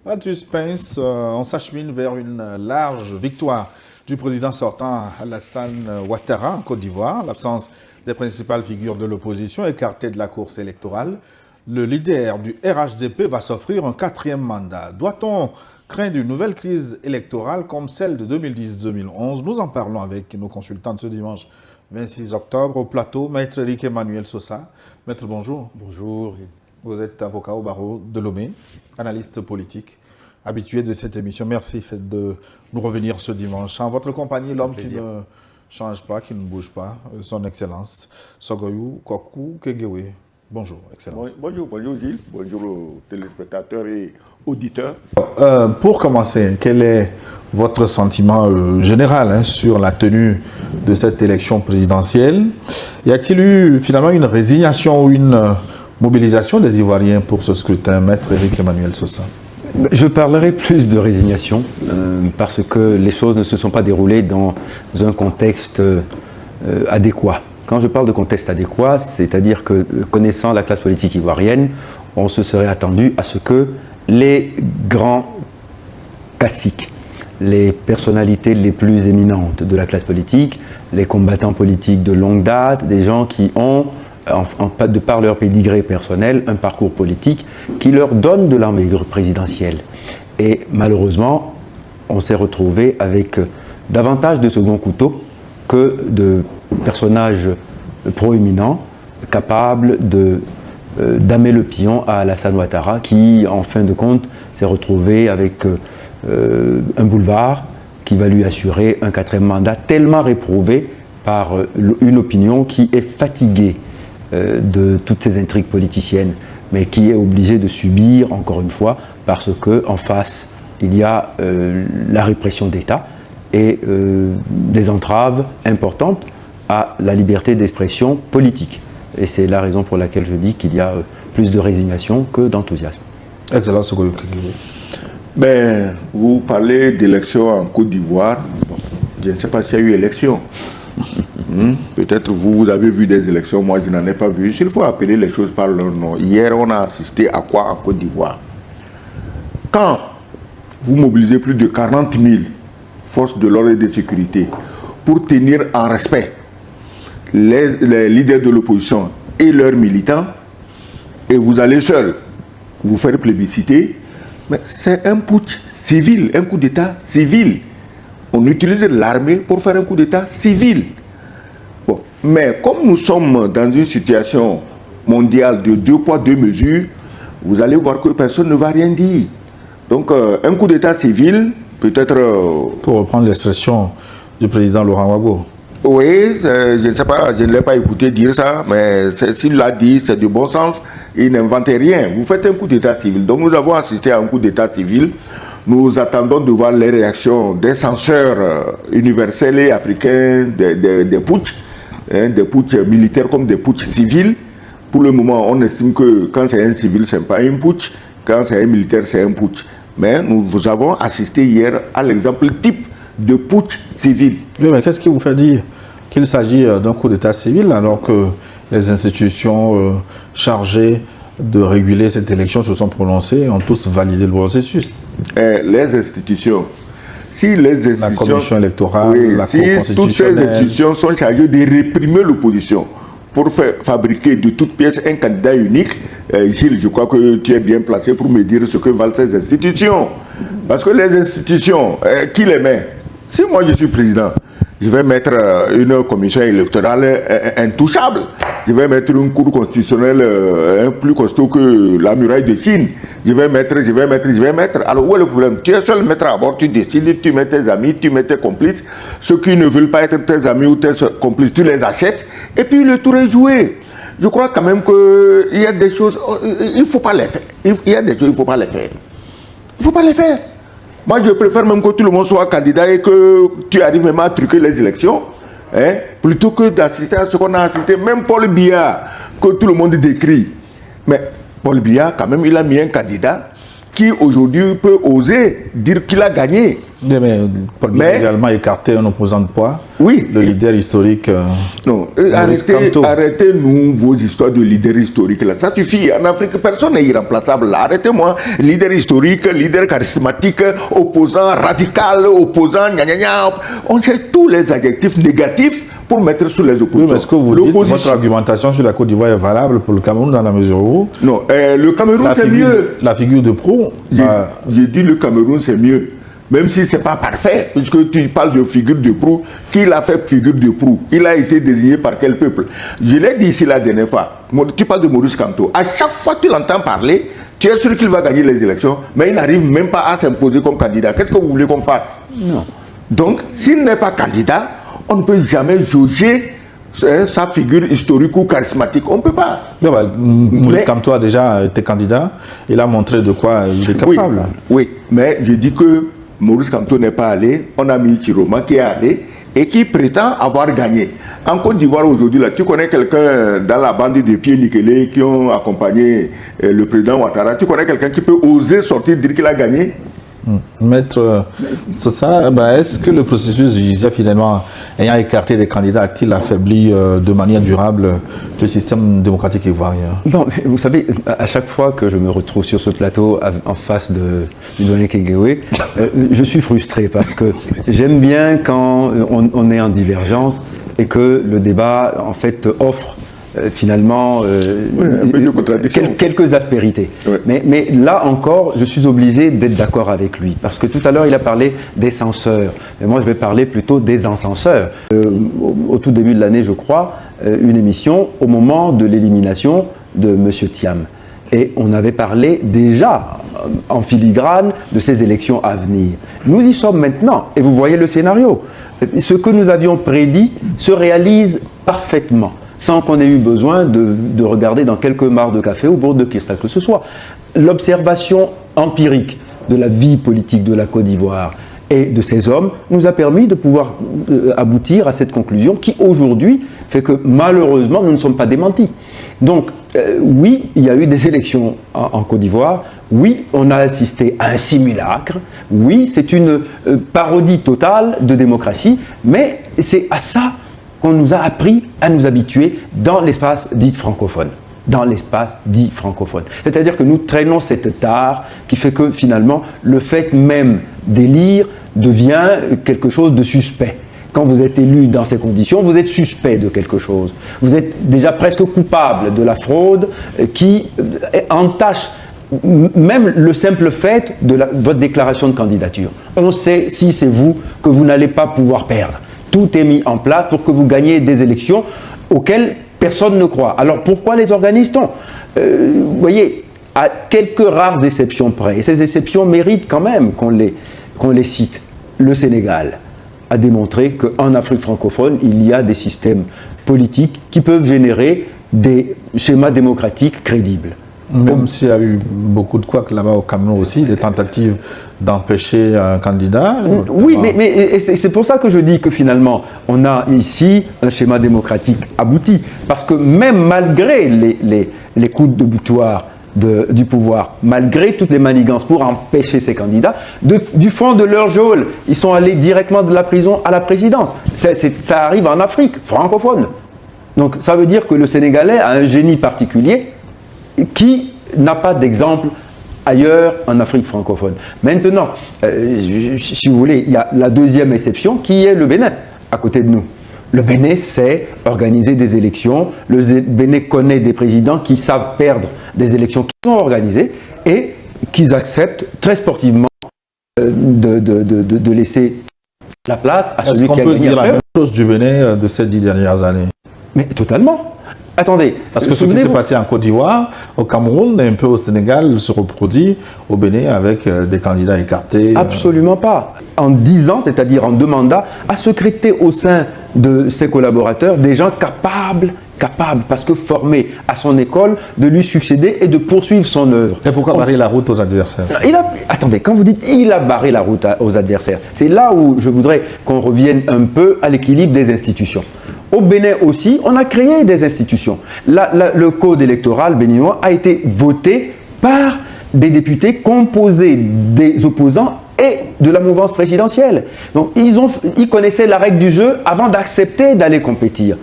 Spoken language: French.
Pas de suspense, on s'achemine vers une large victoire du président sortant Alassane Ouattara en Côte d'Ivoire. L'absence des principales figures de l'opposition écartées de la course électorale. Le leader du RHDP va s'offrir un 4e mandat. Doit-on craindre une nouvelle crise électorale comme celle de 2010-2011? Nous en parlons avec nos consultants ce dimanche 26 octobre au plateau. Maître Eric Emmanuel Sosa. Maître, bonjour. Bonjour. Vous êtes avocat au barreau de Lomé, analyste politique, habitué de cette émission. Merci de nous revenir ce dimanche. En votre compagnie, l'homme qui ne change pas, qui ne bouge pas, son Excellence, Sogoyou Kokou Kegewe. Bonjour, Excellence. Bonjour Gilles, bonjour aux téléspectateurs et auditeurs. Pour commencer, quel est votre sentiment général sur la tenue de cette élection présidentielle? Y a-t-il eu finalement une résignation ou une mobilisation des Ivoiriens pour ce scrutin? Maître Eric Emmanuel Sosa. Je parlerai plus de résignation parce que les choses ne se sont pas déroulées dans un contexte adéquat. Quand je parle de contexte adéquat, c'est-à-dire que connaissant la classe politique ivoirienne, on se serait attendu à ce que les grands classiques, les personnalités les plus éminentes de la classe politique, les combattants politiques de longue date, des gens qui ont, de par leur pédigré personnel, un parcours politique qui leur donne de l'envergure présidentielle. Et malheureusement, on s'est retrouvé avec davantage de second couteau que de personnages proéminents, capables d'amener le pion à Alassane Ouattara, qui, en fin de compte, s'est retrouvé avec un boulevard qui va lui assurer un 4e mandat, tellement réprouvé par une opinion qui est fatiguée de toutes ces intrigues politiciennes, mais qui est obligée de subir, encore une fois, parce qu'en face, il y a la répression d'État et des entraves importantes à la liberté d'expression politique. Et c'est la raison pour laquelle je dis qu'il y a plus de résignation que d'enthousiasme. Excellent. Ben, vous parlez d'élection en Côte d'Ivoire. Bon, je ne sais pas s'il y a eu élection. Peut-être vous avez vu des élections, moi je n'en ai pas vu. S'il faut appeler les choses par leur nom. Hier, on a assisté à quoi en Côte d'Ivoire? Quand vous mobilisez plus de 40 000 forces de l'ordre et de sécurité pour tenir en respect les leaders de l'opposition et leurs militants, et vous allez seul vous faire plébisciter, mais c'est un putsch civil, un coup d'État civil. On utilise l'armée pour faire un coup d'État civil. Bon. Mais comme nous sommes dans une situation mondiale de 2 poids 2 mesures, vous allez voir que personne ne va rien dire. Donc un coup d'État civil, peut-être... Pour reprendre l'expression du président Laurent Gbagbo. Oui, je ne sais pas, je ne l'ai pas écouté dire ça, mais s'il l'a dit, c'est de bon sens. Il n'invente rien. Vous faites un coup d'État civil. Donc nous avons assisté à un coup d'État civil. Nous attendons de voir les réactions des censeurs universels et africains des putschs, des putschs militaires comme des putschs civils. Pour le moment, on estime que quand c'est un civil, ce n'est pas un putsch. Quand c'est un militaire, c'est un putsch. Mais nous avons assisté hier à l'exemple type de putsch civil. Oui, mais qu'est-ce qui vous fait dire qu'il s'agit d'un coup d'État civil alors que les institutions chargées de réguler cette élection se sont prononcées et ont tous validé le processus? Les institutions, si les institutions... La commission électorale, oui, la si Cour constitutionnelle... toutes ces institutions sont chargées de réprimer l'opposition pour fabriquer de toutes pièces un candidat unique, Gilles, je crois que tu es bien placé pour me dire ce que valent ces institutions. Parce que les institutions, qui les met? Si moi je suis président, je vais mettre une commission électorale intouchable. Je vais mettre une cour constitutionnelle plus costaud que la muraille de Chine. Je vais mettre. Alors où est le problème? Tu es seul maître à bord, tu décides, tu mets tes amis, tu mets tes complices. Ceux qui ne veulent pas être tes amis ou tes complices, tu les achètes. Et puis le tour est joué. Je crois quand même qu'il y a des choses, il ne faut pas les faire. Il y a des choses, il ne faut pas les faire. Il ne faut pas les faire. Moi, je préfère même que tout le monde soit candidat et que tu arrives même à truquer les élections, plutôt que d'assister à ce qu'on a assisté. Même Paul Biya, que tout le monde décrit. Mais Paul Biya, quand même, il a mis un candidat qui aujourd'hui peut oser dire qu'il a gagné. Mais Paul Biya a également écarté un opposant de poids, oui, le leader historique. Non, Maurice Kamto. arrêtez-nous vos histoires de leader historique là. Ça suffit. En Afrique, personne n'est irremplaçable là. Arrêtez-moi. Leader historique, leader charismatique, opposant radical, opposant gna gna gna. On cherche tous les adjectifs négatifs pour mettre sur les opposants. Oui, mais est-ce que vous dites que votre argumentation sur la Côte d'Ivoire est valable pour le Cameroun dans la mesure où non, le Cameroun c'est mieux. La figure de proue. J'ai dit le Cameroun c'est mieux. Même si ce n'est pas parfait, puisque tu parles de figure de proue, qui l'a fait figure de proue? Il a été désigné par quel peuple? Je l'ai dit ici la dernière fois. Tu parles de Maurice Kamto. À chaque fois que tu l'entends parler, tu es sûr qu'il va gagner les élections, mais il n'arrive même pas à s'imposer comme candidat. Qu'est-ce que vous voulez qu'on fasse? Non. Donc, s'il n'est pas candidat, on ne peut jamais jauger sa figure historique ou charismatique. On ne peut pas. Maurice Kamto a déjà été candidat. Il a montré de quoi il est capable. Oui, mais je dis que Maurice Kamto n'est pas allé. On a mis Chiroma qui est allé et qui prétend avoir gagné. En Côte d'Ivoire aujourd'hui, là, tu connais quelqu'un dans la bande de Pierre Nikelé qui ont accompagné le président Ouattara. Tu connais quelqu'un qui peut oser sortir dire qu'il a gagné? Maître Sosa, est-ce que le processus judiciaire, finalement, ayant écarté des candidats, a-t-il affaibli de manière durable le système démocratique ivoirien? Non, vous savez, à chaque fois que je me retrouve sur ce plateau en face du doyen Kengewé, je suis frustré parce que j'aime bien quand on est en divergence et que le débat, en fait, offre finalement quelques aspérités. Oui. Mais là encore, je suis obligé d'être d'accord avec lui. Parce que tout à l'heure, il a parlé des censeurs. Mais moi, je vais parler plutôt des encenseurs. Au tout début de l'année, je crois, une émission au moment de l'élimination de M. Thiam. Et on avait parlé déjà en filigrane de ces élections à venir. Nous y sommes maintenant. Et vous voyez le scénario. Ce que nous avions prédit se réalise parfaitement, sans qu'on ait eu besoin de regarder dans quelques mares de café ou bourdes de cristal que ce soit. L'observation empirique de la vie politique de la Côte d'Ivoire et de ces hommes nous a permis de pouvoir aboutir à cette conclusion qui aujourd'hui fait que malheureusement nous ne sommes pas démentis. Donc oui, il y a eu des élections en Côte d'Ivoire, oui, on a assisté à un simulacre, oui, c'est une parodie totale de démocratie, mais c'est à ça qu'on nous a appris à nous habituer dans l'espace dit francophone. Dans l'espace dit francophone. C'est-à-dire que nous traînons cette tare qui fait que finalement, le fait même d'élire devient quelque chose de suspect. Quand vous êtes élu dans ces conditions, vous êtes suspect de quelque chose. Vous êtes déjà presque coupable de la fraude qui entache même le simple fait de votre déclaration de candidature. On sait, si c'est vous, que vous n'allez pas pouvoir perdre. Tout est mis en place pour que vous gagniez des élections auxquelles personne ne croit. Alors pourquoi les organise-t-on? Vous voyez, à quelques rares exceptions près, et ces exceptions méritent quand même qu'on les cite. Le Sénégal a démontré qu'en Afrique francophone, il y a des systèmes politiques qui peuvent générer des schémas démocratiques crédibles. Même s'il y a eu beaucoup de couacs là-bas au Cameroun aussi, des tentatives d'empêcher un candidat. Oui, mais c'est pour ça que je dis que finalement, on a ici un schéma démocratique abouti. Parce que même malgré les coups de boutoir du pouvoir, malgré toutes les manigances pour empêcher ces candidats, du fond de leur geôle, ils sont allés directement de la prison à la présidence. Ça arrive en Afrique francophone. Donc ça veut dire que le Sénégalais a un génie particulier qui n'a pas d'exemple ailleurs en Afrique francophone. Maintenant, si vous voulez, il y a la deuxième exception qui est le Bénin, à côté de nous. Le Bénin sait organiser des élections, le Bénin connaît des présidents qui savent perdre des élections qui sont organisées et qui acceptent très sportivement de laisser la place à celui qui a gagné. Est-ce qu'on peut dire la même chose du Bénin de ces 10 dernières années? Mais totalement. Attendez. Parce que ce qui s'est passé en Côte d'Ivoire, au Cameroun, et un peu au Sénégal, se reproduit au Bénin avec des candidats écartés. Absolument pas. En 10 ans, c'est-à-dire en 2 mandats, a secrété au sein de ses collaborateurs des gens capables, parce que formés à son école, de lui succéder et de poursuivre son œuvre. Et pourquoi barrer la route aux adversaires? Attendez, quand vous dites « il a barré la route aux adversaires », c'est là où je voudrais qu'on revienne un peu à l'équilibre des institutions. Au Bénin aussi, on a créé des institutions. Le code électoral béninois a été voté par des députés composés des opposants et de la mouvance présidentielle. Donc ils connaissaient la règle du jeu avant d'accepter d'aller compétir.